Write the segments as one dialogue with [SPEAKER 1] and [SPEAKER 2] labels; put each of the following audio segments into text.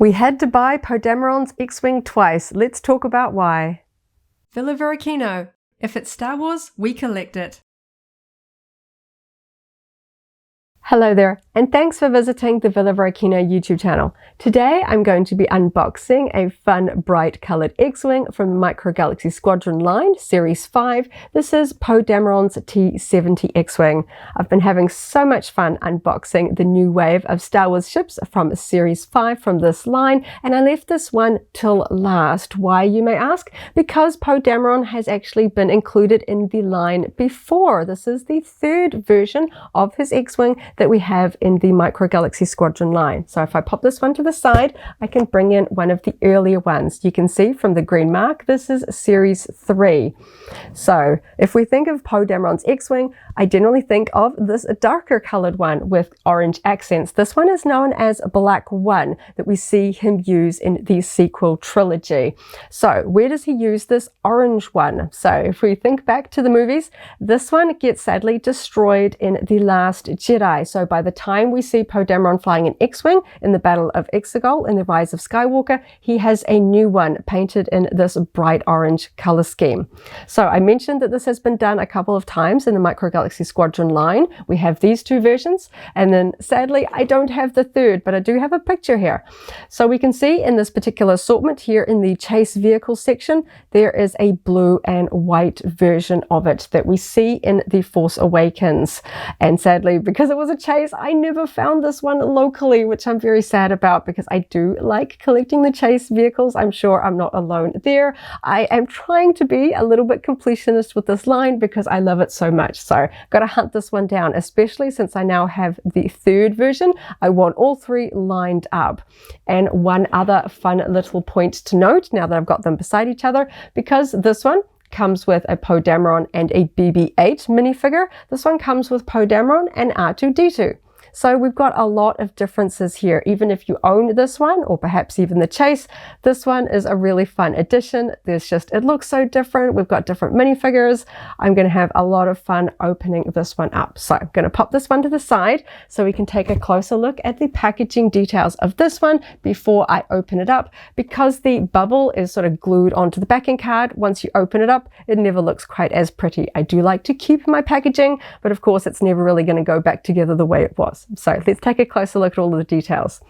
[SPEAKER 1] We had to buy Poe Dameron's X-Wing twice. Let's talk about why.
[SPEAKER 2] Villa Varykino. If it's Star Wars, we collect it.
[SPEAKER 1] Hello there, and thanks for visiting the Villa Varykino YouTube channel. Today I'm going to be unboxing a fun, bright coloured X-Wing from the Micro Galaxy Squadron line, Series 5. This is Poe Dameron's T-70 X-Wing. I've been having so much fun unboxing the new wave of Star Wars ships from Series 5 from this line, and I left this one till last. Why, you may ask? Because Poe Dameron has actually been included in the line before. This is the third version of his X-Wing that we have in the Micro Galaxy Squadron line. So if I pop this one to the side, I can bring in one of the earlier ones. You can see from the green mark, this is Series 3. So if we think of Poe Dameron's X-Wing, I generally think of this darker colored one with orange accents. This one is known as Black 1 that we see him use in the sequel trilogy. So where does he use this orange one? So if we think back to the movies, this one gets sadly destroyed in The Last Jedi. So by the time we see Poe Dameron flying an X-Wing in the Battle of Exegol in The Rise of Skywalker, he has a new one painted in this bright orange color scheme. So I mentioned that this has been done a couple of times in the Micro Galaxy Squadron line. We have these two versions, and then sadly I don't have the third, but I do have a picture here. So we can see in this particular assortment here in the chase vehicle section, there is a blue and white version of it that we see in The Force Awakens. And sadly, because it was a chase, I never found this one locally, which I'm very sad about because I do like collecting the chase vehicles. I'm sure I'm not alone there. I am trying to be a little bit completionist with this line because I love it so much. So gotta hunt this one down, especially since I now have the third version. I want all three lined up. And one other fun little point to note now that I've got them beside each other, because this one comes with a Poe Dameron and a BB-8 minifigure. This one comes with Poe Dameron and R2-D2. So we've got a lot of differences here. Even if you own this one, or perhaps even the chase, this one is a really fun addition. It looks so different. We've got different minifigures. I'm going to have a lot of fun opening this one up. So I'm going to pop this one to the side so we can take a closer look at the packaging details of this one before I open it up. Because the bubble is sort of glued onto the backing card, once you open it up, it never looks quite as pretty. I do like to keep my packaging, but of course it's never really going to go back together the way it was. So let's take a closer look at all of the details.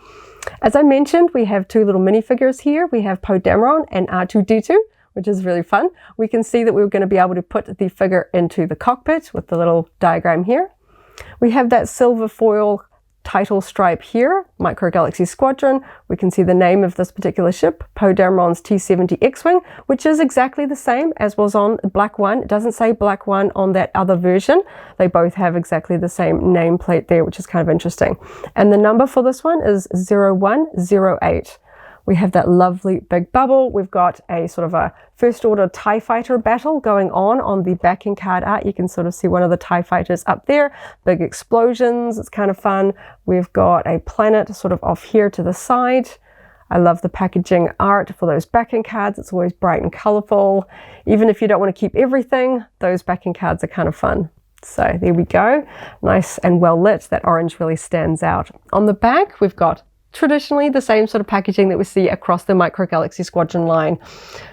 [SPEAKER 1] As I mentioned, we have two little minifigures here. We have Poe Dameron and R2-D2, which is really fun. We can see that we're going to be able to put the figure into the cockpit with the little diagram here. We have that silver foil title stripe here, Micro Galaxy Squadron. We can see the name of this particular ship, Poe Dameron's T-70 X-Wing, which is exactly the same as was on Black 1. It doesn't say Black 1 on that other version. They both have exactly the same nameplate there, which is kind of interesting. And the number for this one is 0108. We have that lovely big bubble. We've got a sort of a First Order TIE Fighter battle going on the backing card art. You can sort of see one of the TIE Fighters up there. Big explosions. It's kind of fun. We've got a planet sort of off here to the side. I love the packaging art for those backing cards. It's always bright and colorful. Even if you don't want to keep everything, those backing cards are kind of fun. So there we go. Nice and well lit. That orange really stands out. On the back, we've got traditionally the same sort of packaging that we see across the Micro Galaxy Squadron line.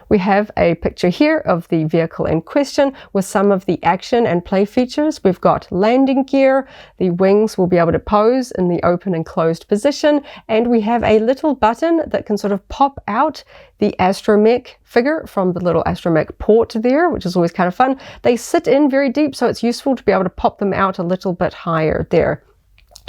[SPEAKER 1] We have a picture here of the vehicle in question with some of the action and play features. We've got landing gear, the wings will be able to pose in the open and closed position, and we have a little button that can sort of pop out the astromech figure from the little astromech port there, which is always kind of fun. They sit in very deep, so it's useful to be able to pop them out a little bit higher there.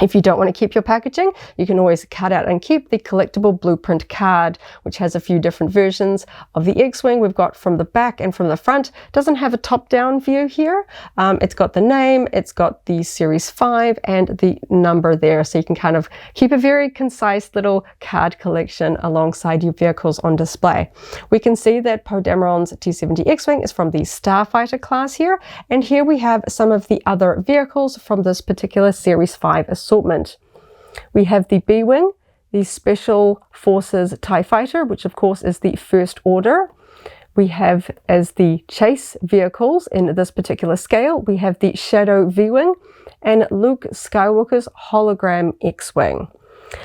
[SPEAKER 1] If you don't want to keep your packaging, you can always cut out and keep the collectible blueprint card, which has a few different versions of the X-Wing. We've got from the back and from the front. It doesn't have a top-down view here. It's got the name, it's got the Series 5 and the number there, so you can kind of keep a very concise little card collection alongside your vehicles on display. We can see that Poe Dameron's T-70 X-Wing is from the Starfighter class here, and here we have some of the other vehicles from this particular Series 5 assortment. We have the B-Wing, the Special Forces TIE Fighter, which of course is the First Order. We have, as the chase vehicles in this particular scale, we have the Shadow V-Wing and Luke Skywalker's hologram X-Wing.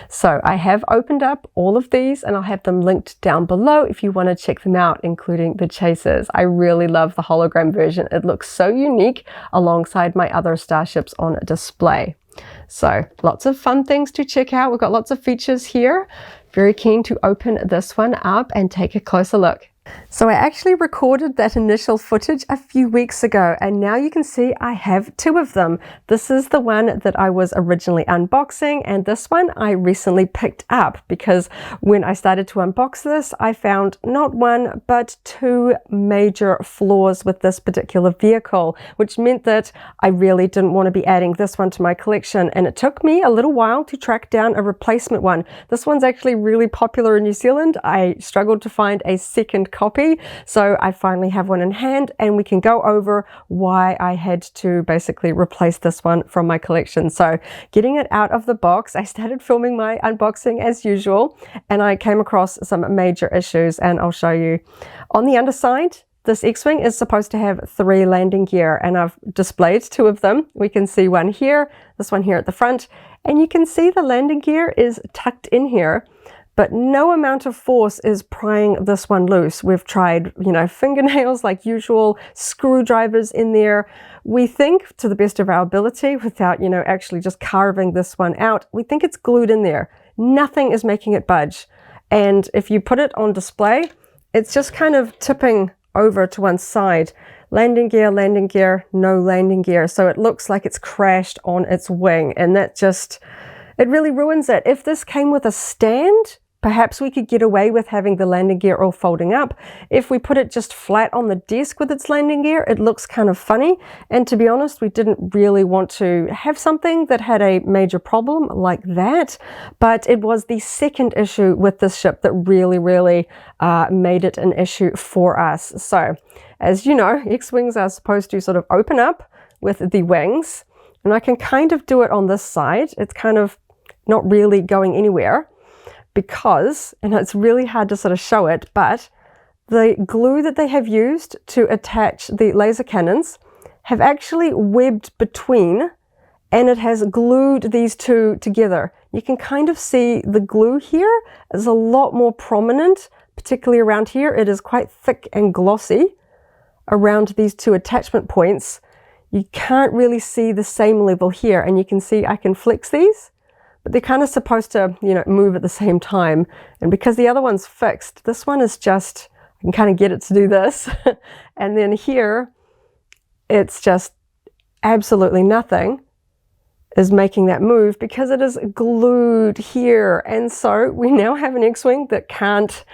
[SPEAKER 1] So I have opened up all of these and I'll have them linked down below if you want to check them out, including the chasers. I really love the hologram version. It looks so unique alongside my other starships on display. So lots of fun things to check out. We've got lots of features here. Very keen to open this one up and take a closer look. So I actually recorded that initial footage a few weeks ago, and now you can see I have two of them. This is the one that I was originally unboxing, and this one I recently picked up because when I started to unbox this, I found not one but two major flaws with this particular vehicle, which meant that I really didn't want to be adding this one to my collection, and it took me a little while to track down a replacement one. This one's actually really popular in New Zealand. I struggled to find a second copy, so I finally have one in hand, and we can go over why I had to basically replace this one from my collection. So getting it out of the box, I started filming my unboxing as usual, and I came across some major issues, and I'll show you. On the underside, this X-Wing is supposed to have 3 landing gear, and I've displayed 2 of them. We can see one here, this one here at the front, and you can see the landing gear is tucked in here. But no amount of force is prying this one loose. We've tried, fingernails like usual, screwdrivers in there. We think, to the best of our ability, without, actually just carving this one out, we think it's glued in there. Nothing is making it budge. And if you put it on display, it's just kind of tipping over to one side. Landing gear, no landing gear. So it looks like it's crashed on its wing. And that just, it really ruins it. If this came with a stand, perhaps we could get away with having the landing gear all folding up. If we put it just flat on the desk with its landing gear, it looks kind of funny. And to be honest, we didn't really want to have something that had a major problem like that. But it was the second issue with this ship that really made it an issue for us. So, as you know, X-Wings are supposed to sort of open up with the wings. And I can kind of do it on this side. It's kind of not really going anywhere because, and it's really hard to sort of show it, but the glue that they have used to attach the laser cannons have actually webbed between, and it has glued these two together. You can kind of see the glue here is a lot more prominent, particularly around here. It is quite thick and glossy around these two attachment points. You can't really see the same level here, and you can see I can flex these, but they're kind of supposed to, move at the same time. And because the other one's fixed, this one is just, I can kind of get it to do this. And then here, it's just absolutely nothing is making that move because it is glued here. And so we now have an X-Wing that can't,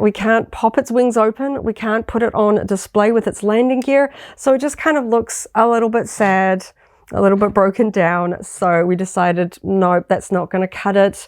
[SPEAKER 1] we can't pop its wings open. We can't put it on display with its landing gear. So it just kind of looks a little bit sad, a little bit broken down. So we decided, nope, that's not going to cut it.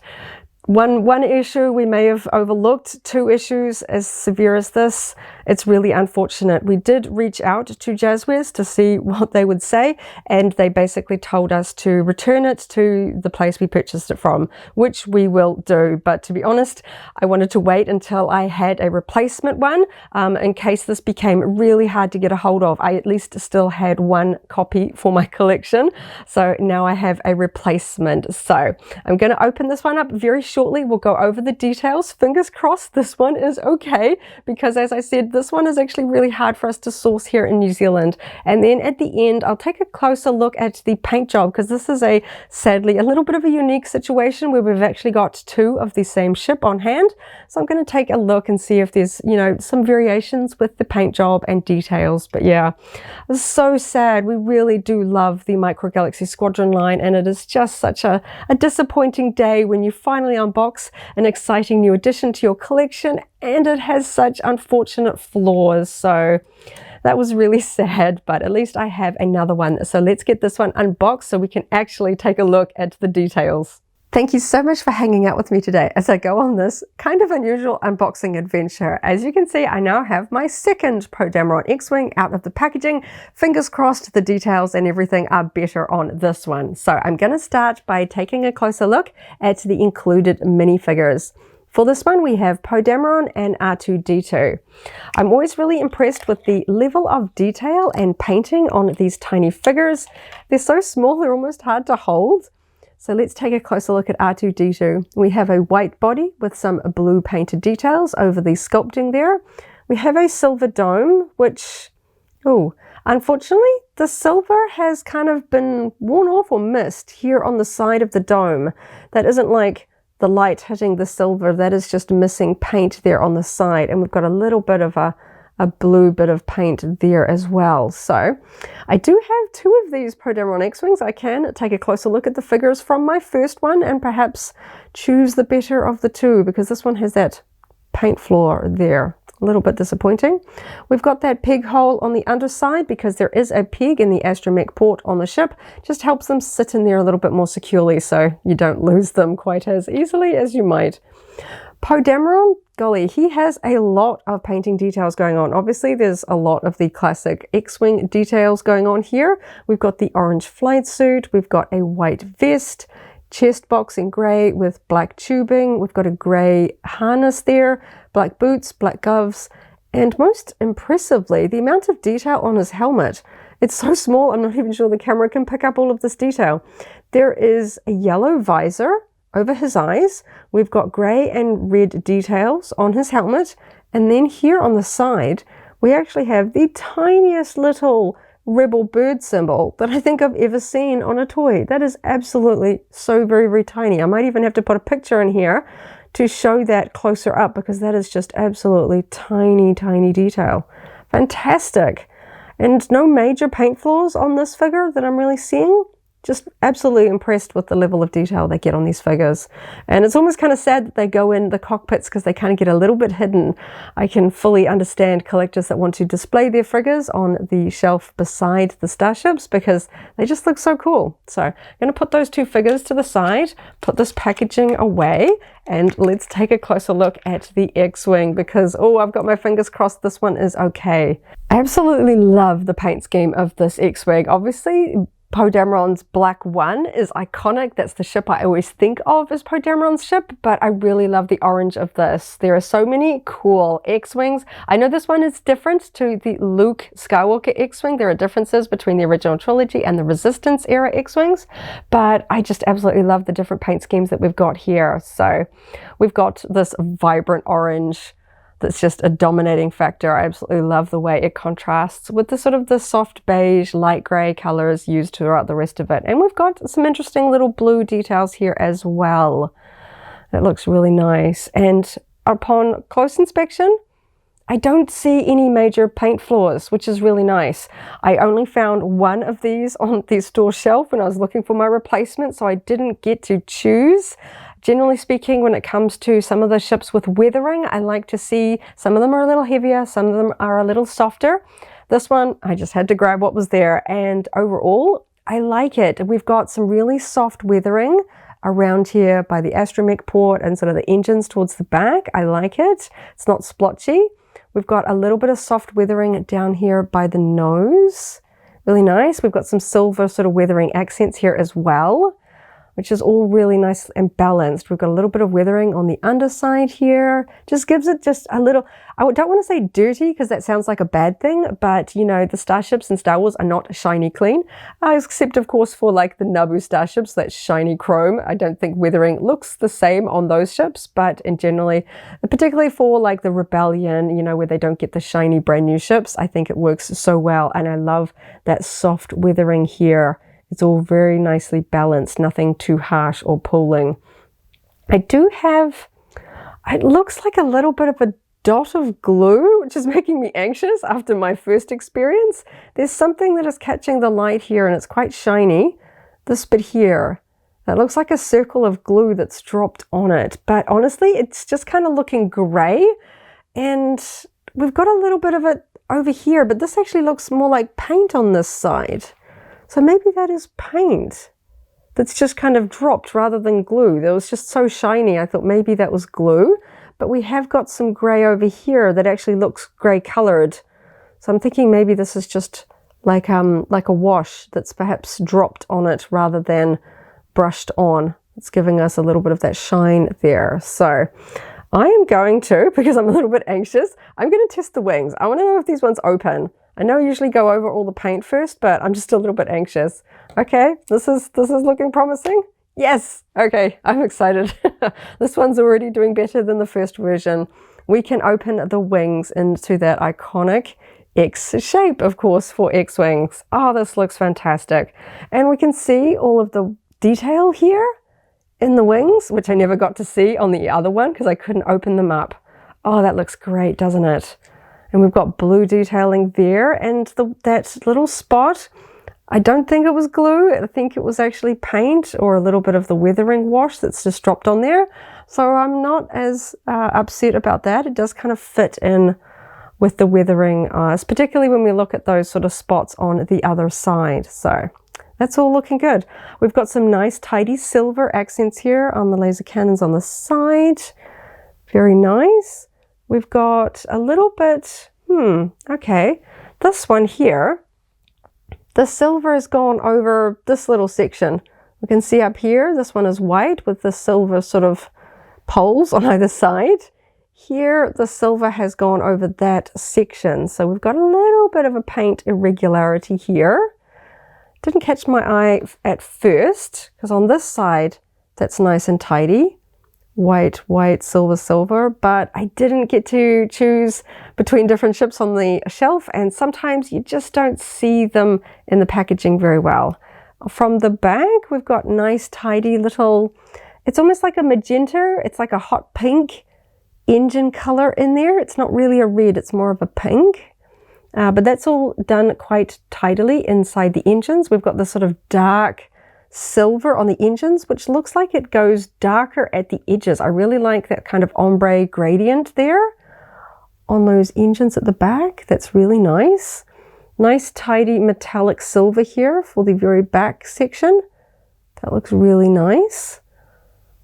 [SPEAKER 1] One issue we may have overlooked, 2 issues as severe as this. It's really unfortunate. We did reach out to Jazware to see what they would say, and they basically told us to return it to the place we purchased it from, which we will do. But to be honest, I wanted to wait until I had a replacement one in case this became really hard to get a hold of. I at least still had 1 copy for my collection, so now I have a replacement. So I'm going to open this one up very shortly. We'll go over the details. Fingers crossed this one is okay, because as I said, this one is actually really hard for us to source here in New Zealand. And then at the end, I'll take a closer look at the paint job, because this is sadly a little bit of a unique situation where we've actually got 2 of the same ship on hand. So I'm going to take a look and see if there's, some variations with the paint job and details. But yeah, it's so sad. We really do love the Micro Galaxy Squadron line, and it is just such a disappointing day when you finally unbox an exciting new addition to your collection and it has such unfortunate flaws. So that was really sad, but at least I have another one. So let's get this one unboxed so we can actually take a look at the details. Thank you so much for hanging out with me today as I go on this kind of unusual unboxing adventure. As you can see, I now have my second Poe Dameron X-Wing out of the packaging. Fingers crossed the details and everything are better on this one. So I'm going to start by taking a closer look at the included minifigures. For this one, we have Poe Dameron and R2-D2. I'm always really impressed with the level of detail and painting on these tiny figures. They're so small, they're almost hard to hold. So let's take a closer look at R2-D2. We have a white body with some blue painted details over the sculpting there. We have a silver dome, which, unfortunately, the silver has kind of been worn off or missed here on the side of the dome. That isn't like the light hitting the silver, that is just missing paint there on the side. And we've got a little bit of a blue bit of paint there as well. So I do have two of these Poe Dameron X-Wings. I can take a closer look at the figures from my first one and perhaps choose the better of the two, because this one has that paint flaw there. A little bit disappointing. We've got that peg hole on the underside because there is a peg in the astromech port on the ship. Just helps them sit in there a little bit more securely so you don't lose them quite as easily as you might. Poe Dameron, golly, he has a lot of painting details going on. Obviously, there's a lot of the classic X-Wing details going on here. We've got the orange flight suit. We've got a white vest, chest box in grey with black tubing. We've got a grey harness there, black boots, black gloves, and most impressively, the amount of detail on his helmet. It's so small, I'm not even sure the camera can pick up all of this detail. There is a yellow visor over his eyes. We've got grey and red details on his helmet. And then here on the side, we actually have the tiniest little rebel bird symbol that I think I've ever seen on a toy. That is absolutely so very, very tiny. I might even have to put a picture in here to show that closer up, because that is just absolutely tiny, tiny detail. Fantastic. And no major paint flaws on this figure that I'm really seeing. Just absolutely impressed with the level of detail they get on these figures. And it's almost kind of sad that they go in the cockpits because they kind of get a little bit hidden. I can fully understand collectors that want to display their figures on the shelf beside the starships because they just look so cool. So I'm going to put those two figures to the side, put this packaging away, and let's take a closer look at the X-Wing because, I've got my fingers crossed this one is okay. I absolutely love the paint scheme of this X-Wing. Obviously, Poe Dameron's Black One is iconic. That's the ship I always think of as Poe Dameron's ship, but I really love the orange of this. There are so many cool X-Wings. I know this one is different to the Luke Skywalker X-Wing. There are differences between the original trilogy and the Resistance era X-Wings, but I just absolutely love the different paint schemes that we've got here. So we've got this vibrant orange that's just a dominating factor. I absolutely love the way it contrasts with the sort of the soft beige, light grey colours used throughout the rest of it. And we've got some interesting little blue details here as well. It looks really nice. And upon close inspection, I don't see any major paint flaws, which is really nice. I only found one of these on the store shelf when I was looking for my replacement, so I didn't get to choose. Generally speaking, when it comes to some of the ships with weathering, I like to see some of them are a little heavier, some of them are a little softer. This one, I just had to grab what was there, and overall, I like it. We've got some really soft weathering around here by the astromech port and sort of the engines towards the back. I like it. It's not splotchy. We've got a little bit of soft weathering down here by the nose. Really nice. We've got some silver sort of weathering accents here as well, which is all really nice and balanced. We've got a little bit of weathering on the underside here. Just gives it just a little, I don't want to say dirty because that sounds like a bad thing, but you know, the starships in Star Wars are not shiny clean, except of course for like the Naboo starships, that's shiny chrome. I don't think weathering looks the same on those ships, but in generally, particularly for like the Rebellion, you know, where they don't get the shiny brand new ships, I think it works so well. And I love that soft weathering here. It's all very nicely balanced, nothing too harsh or pulling. I do have, it looks like a little bit of a dot of glue, which is making me anxious after my first experience. There's something that is catching the light here and it's quite shiny. This bit here, that looks like a circle of glue that's dropped on it. But honestly, it's just kind of looking gray. And we've got a little bit of it over here, but this actually looks more like paint on this side. So maybe that is paint that's just kind of dropped rather than glue. That was just so shiny. I thought maybe that was glue, but we have got some gray over here that actually looks gray colored. So I'm thinking maybe this is just like a wash that's perhaps dropped on it rather than brushed on. It's giving us a little bit of that shine there. So I am going to, because I'm a little bit anxious, I'm going to test the wings. I want to know if these ones open. I know I usually go over all the paint first, but I'm just a little bit anxious. Okay, this is looking promising. Yes! Okay, I'm excited. This one's already doing better than the first version. We can open the wings into that iconic X shape, of course, for X-Wings. Oh, this looks fantastic. And we can see all of the detail here in the wings, which I never got to see on the other one because I couldn't open them up. Oh, that looks great, doesn't it? And we've got blue detailing there, and that little spot, I don't think it was glue. I think it was actually paint or a little bit of the weathering wash that's just dropped on there. So I'm not as upset about that. It does kind of fit in with the weathering eyes, particularly when we look at those sort of spots on the other side. So that's all looking good. We've got some nice tidy silver accents here on the laser cannons on the side. Very nice. We've got a little bit, okay. This one here, the silver has gone over this little section. We can see up here, this one is white with the silver sort of poles on either side. Here, the silver has gone over that section. So we've got a little bit of a paint irregularity here. Didn't catch my eye at first, because on this side, that's nice and tidy. White, white, silver, silver, but I didn't get to choose between different ships on the shelf, and sometimes you just don't see them in the packaging very well. From the back, we've got nice, tidy little, it's almost like a magenta, it's like a hot pink engine color in there. It's not really a red, it's more of a pink. But that's all done quite tidily inside the engines. We've got this sort of dark silver on the engines, which looks like it goes darker at the edges. I really like that kind of ombre gradient there on those engines at the back. That's really nice. Nice tidy metallic silver here for the very back section. That looks really nice.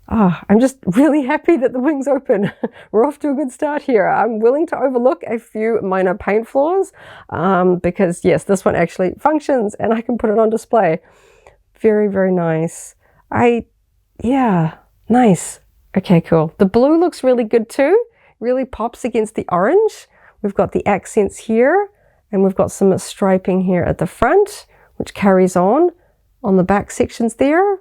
[SPEAKER 1] I'm just really happy that the wings open. We're off to a good start here. I'm willing to overlook a few minor paint flaws because yes, this one actually functions and I can put it on display. Very, very nice. Yeah, nice. Okay, cool. The blue looks really good too. Really pops against the orange. We've got the accents here and we've got some striping here at the front, which carries on the back sections there.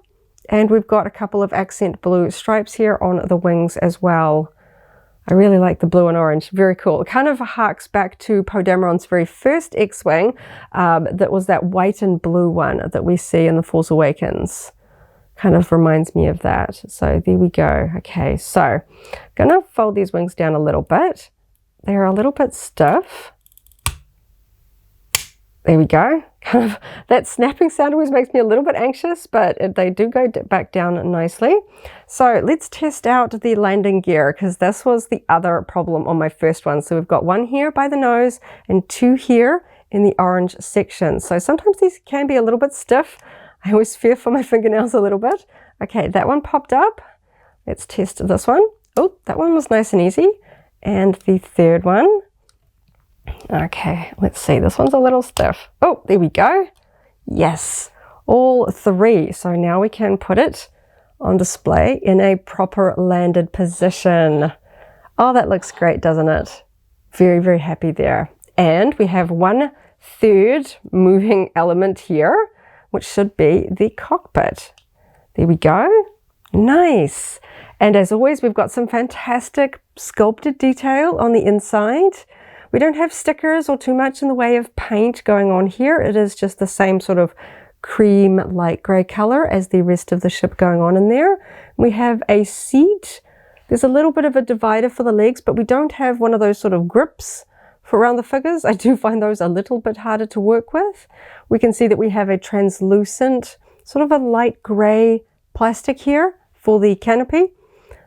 [SPEAKER 1] And we've got a couple of accent blue stripes here on the wings as well. I really like the blue and orange. Very cool. It kind of harks back to Poe Dameron's very first X-Wing. That was that white and blue one that we see in The Force Awakens. Kind of reminds me of that. So there we go. Okay, so I'm going to fold these wings down a little bit. They're a little bit stiff. There we go. Kind of that snapping sound always makes me a little bit anxious, but they do go back down nicely. So let's test out the landing gear, because this was the other problem on my first one. So we've got one here by the nose and two here in the orange section. So sometimes these can be a little bit stiff. I always fear for my fingernails a little bit. Okay, that one popped up. Let's test this one. Oh, that one was nice and easy. And the third one. Okay, let's see. This one's a little stiff. Oh, there we go. Yes, all three. So now we can put it on display in a proper landed position. Oh, that looks great, doesn't it? Very, very happy there. And we have 1/3 moving element here, which should be the cockpit. There we go. Nice. And as always, we've got some fantastic sculpted detail on the inside. We don't have stickers or too much in the way of paint going on here. It is just the same sort of cream light grey color as the rest of the ship going on in there. We have a seat. There's a little bit of a divider for the legs, but we don't have one of those sort of grips for around the figures. I do find those a little bit harder to work with. We can see that we have a translucent, sort of a light grey plastic here for the canopy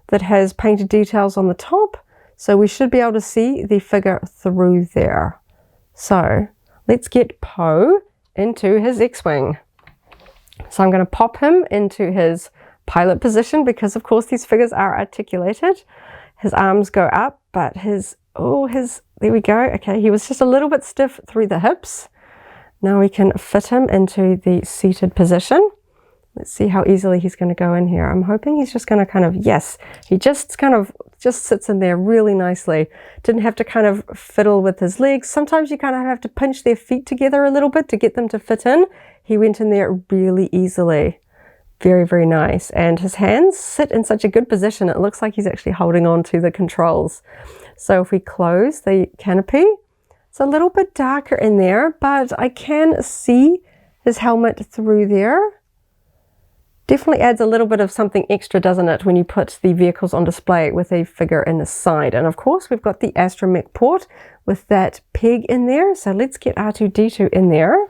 [SPEAKER 1] that has painted details on the top. So we should be able to see the figure through there. So let's get Poe into his X-Wing. So I'm going to pop him into his pilot position because of course these figures are articulated. His arms go up, but there we go. Okay, he was just a little bit stiff through the hips. Now we can fit him into the seated position. Let's see how easily he's going to go in here. I'm hoping he's just going to kind of, yes, he just sits in there really nicely. Didn't have to kind of fiddle with his legs. Sometimes you kind of have to pinch their feet together a little bit to get them to fit in. He went in there really easily. Very, very nice. And his hands sit in such a good position. It looks like he's actually holding on to the controls. So if we close the canopy, it's a little bit darker in there, but I can see his helmet through there. Definitely adds a little bit of something extra, doesn't it, when you put the vehicles on display with a figure in the side. And of course, we've got the astromech port with that peg in there. So let's get R2-D2 in there.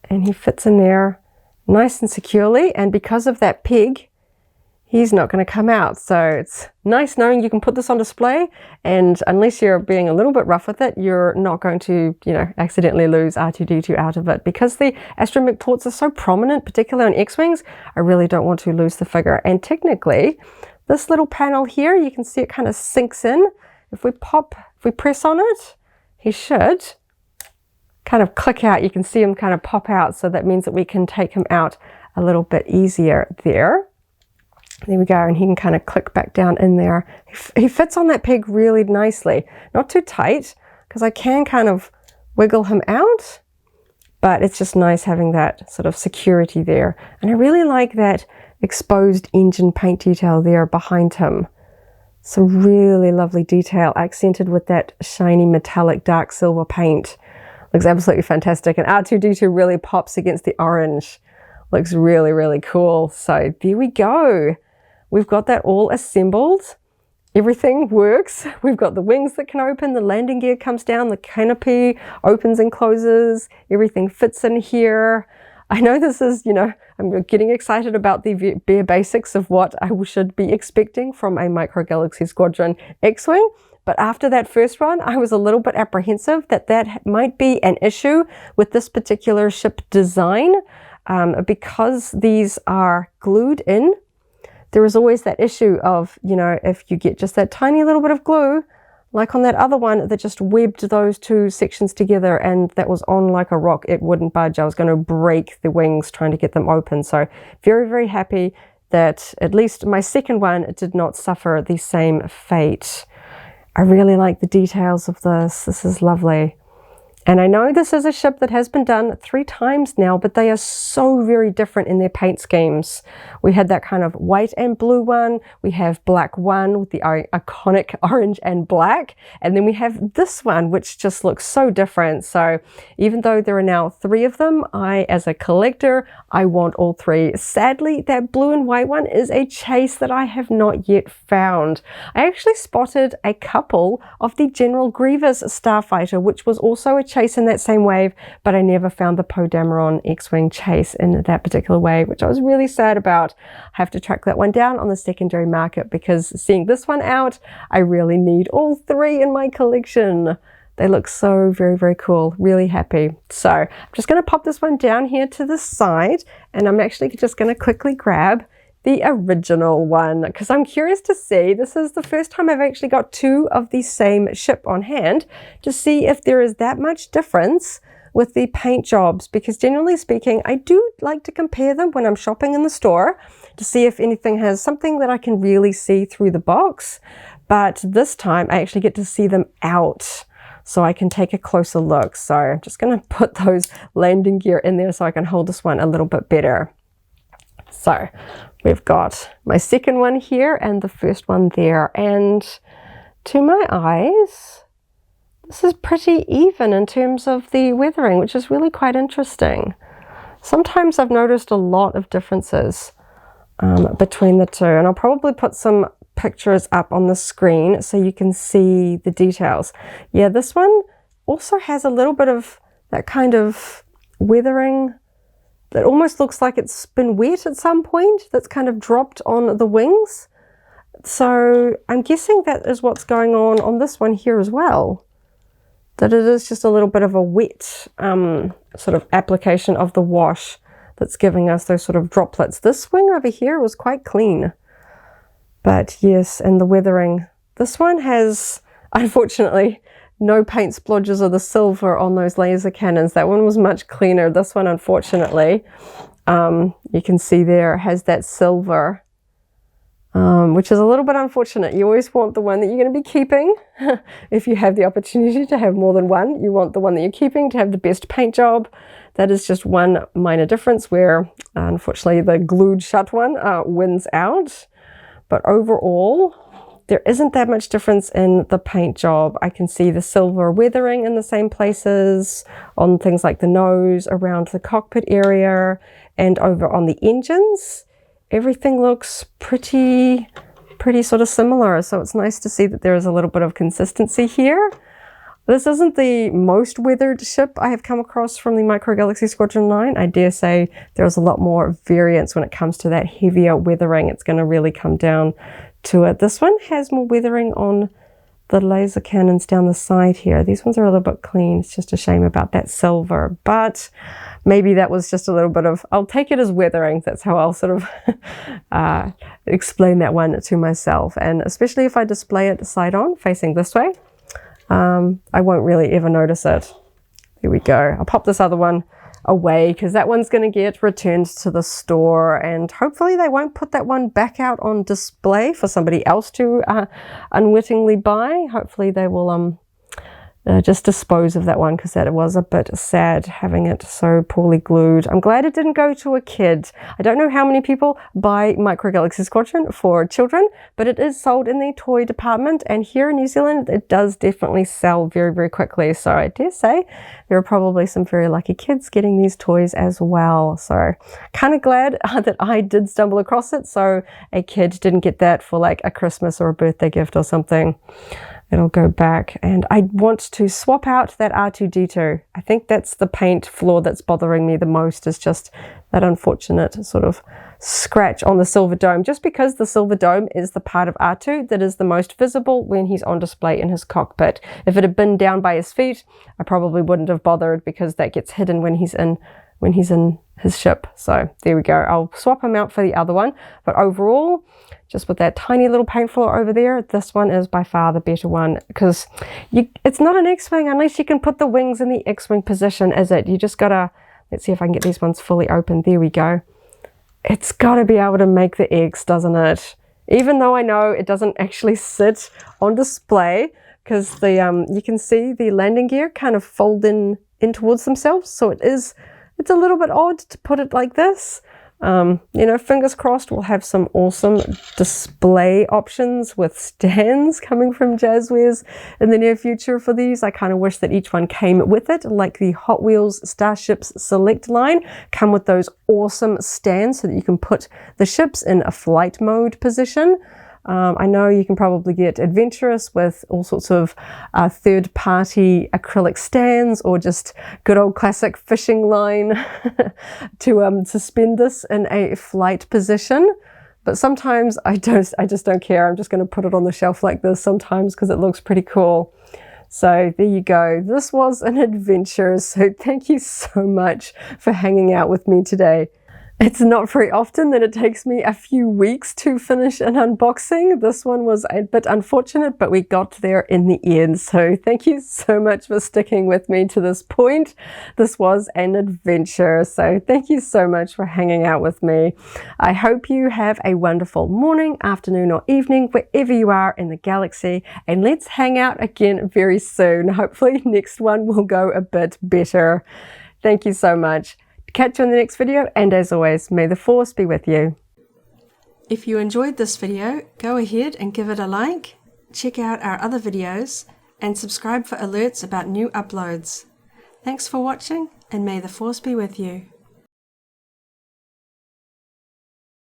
[SPEAKER 1] And he fits in there nice and securely. And because of that peg, he's not going to come out. So it's nice knowing you can put this on display, and unless you're being a little bit rough with it, you're not going to, you know, accidentally lose R2-D2 out of it. Because the astromech ports are so prominent, particularly on X-Wings, I really don't want to lose the figure. And technically, this little panel here, you can see it kind of sinks in. If we press on it, he should kind of click out. You can see him kind of pop out, so that means that we can take him out a little bit easier there. There we go, and he can kind of click back down in there. He fits on that peg really nicely. Not too tight, because I can kind of wiggle him out, but it's just nice having that sort of security there. And I really like that exposed engine paint detail there behind him. Some really lovely detail, accented with that shiny metallic dark silver paint. Looks absolutely fantastic, and R2-D2 really pops against the orange. Looks really, really cool. So there we go. We've got that all assembled. Everything works. We've got the wings that can open, the landing gear comes down, the canopy opens and closes, everything fits in here. I know this is, you know, I'm getting excited about the bare basics of what I should be expecting from a Micro Galaxy Squadron X-Wing. But after that first run, I was a little bit apprehensive that that might be an issue with this particular ship design, because these are glued in. There is always that issue of, you know, if you get just that tiny little bit of glue, like on that other one that just webbed those two sections together and that was on like a rock, it wouldn't budge. I was going to break the wings trying to get them open. So very, very happy that at least my second one did not suffer the same fate. I really like the details of this. This is lovely. And I know this is a ship that has been done 3 times now, but they are so very different in their paint schemes. We had that kind of white and blue one. We have black one with the iconic orange and black. And then we have this one, which just looks so different. So even though there are now 3 of them, as a collector, I want all 3. Sadly, that blue and white one is a chase that I have not yet found. I actually spotted a couple of the General Grievous Starfighter, which was also a chase in that same wave, but I never found the Poe Dameron X-Wing chase in that particular wave, which I was really sad about. I have to track that one down on the secondary market, because seeing this one out, I really need all 3 in my collection. They look so very, very cool. Really happy. So I'm just going to pop this one down here to the side, and I'm actually just going to quickly grab the original one, because I'm curious to see, this is the first time I've actually got 2 of the same ship on hand, to see if there is that much difference with the paint jobs, because generally speaking, I do like to compare them when I'm shopping in the store to see if anything has something that I can really see through the box. But this time I actually get to see them out, so I can take a closer look. So I'm just going to put those landing gear in there so I can hold this one a little bit better. So we've got my second one here and the first one there, and to my eyes, this is pretty even in terms of the weathering, which is really quite interesting. Sometimes I've noticed a lot of differences between the 2, and I'll probably put some pictures up on the screen so you can see the details. Yeah, this one also has a little bit of that kind of weathering that almost looks like it's been wet at some point, that's kind of dropped on the wings. So I'm guessing that is what's going on this one here as well. That it is just a little bit of a wet sort of application of the wash that's giving us those sort of droplets. This wing over here was quite clean. But yes, and the weathering. This one has, unfortunately, no paint splodges of the silver on those laser cannons. That one was much cleaner. This one, unfortunately, you can see there has that silver which is a little bit unfortunate. You always want the one that you're going to be keeping. If you have the opportunity to have more than one, you want the one that you're keeping to have the best paint job. That is just one minor difference where, unfortunately, the glued shut one wins out. But overall, there isn't that much difference in the paint job. I can see the silver weathering in the same places, on things like the nose, around the cockpit area, and over on the engines. Everything looks pretty sort of similar. So it's nice to see that there is a little bit of consistency here. This isn't the most weathered ship I have come across from the Micro Galaxy Squadron line. I dare say there's a lot more variance when it comes to that heavier weathering. It's going to really come down to it. This one has more weathering on the laser cannons down the side here. These ones are a little bit clean. It's just a shame about that silver, but maybe that was just a little bit of, I'll take it as weathering. That's how I'll sort of explain that one to myself. And especially if I display it side on, facing this way, I won't really ever notice it. Here we go. I'll pop this other one away because that one's going to get returned to the store, and hopefully they won't put that one back out on display for somebody else to unwittingly buy. Hopefully they will just dispose of that one, because that was a bit sad having it so poorly glued. I'm glad it didn't go to a kid. I don't know how many people buy Micro Galaxy Squadron for children, but it is sold in the toy department, and here in New Zealand it does definitely sell very quickly. So I dare say there are probably some very lucky kids getting these toys as well. So kind of glad that I did stumble across it, so a kid didn't get that for like a Christmas or a birthday gift or something. It'll go back, and I want to swap out that R2-D2. I think that's the paint flaw that's bothering me the most, is just that unfortunate sort of scratch on the silver dome, just because the silver dome is the part of R2 that is the most visible when he's on display in his cockpit. If it had been down by his feet, I probably wouldn't have bothered, because that gets hidden when he's in his ship. So there we go. I'll swap him out for the other one, but overall, just with that tiny little paint flaw over there, this one is by far the better one, because it's not an X-Wing unless you can put the wings in the X-Wing position, is it? You just gotta, let's see if I can get these ones fully open. There we go. It's gotta be able to make the X, doesn't it? Even though I know it doesn't actually sit on display, because the you can see the landing gear kind of fold in towards themselves, so it's a little bit odd to put it like this. You know, fingers crossed we'll have some awesome display options with stands coming from Jazwares in the near future for these. I kind of wish that each one came with it, like the Hot Wheels Starships Select line come with those awesome stands so that you can put the ships in a flight mode position. I know you can probably get adventurous with all sorts of third-party acrylic stands, or just good old classic fishing line to suspend this in a flight position. But sometimes I just don't care. I'm just going to put it on the shelf like this sometimes because it looks pretty cool. So there you go. This was an adventure. So thank you so much for hanging out with me today. It's not very often that it takes me a few weeks to finish an unboxing. This one was a bit unfortunate, but we got there in the end. So thank you so much for sticking with me to this point. This was an adventure. So thank you so much for hanging out with me. I hope you have a wonderful morning, afternoon, or evening, wherever you are in the galaxy. And let's hang out again very soon. Hopefully next one will go a bit better. Thank you so much. Catch you in the next video, and as always, may the Force be with you.
[SPEAKER 2] If you enjoyed this video, go ahead and give it a like, check out our other videos, and subscribe for alerts about new uploads. Thanks for watching, and may the Force be with you.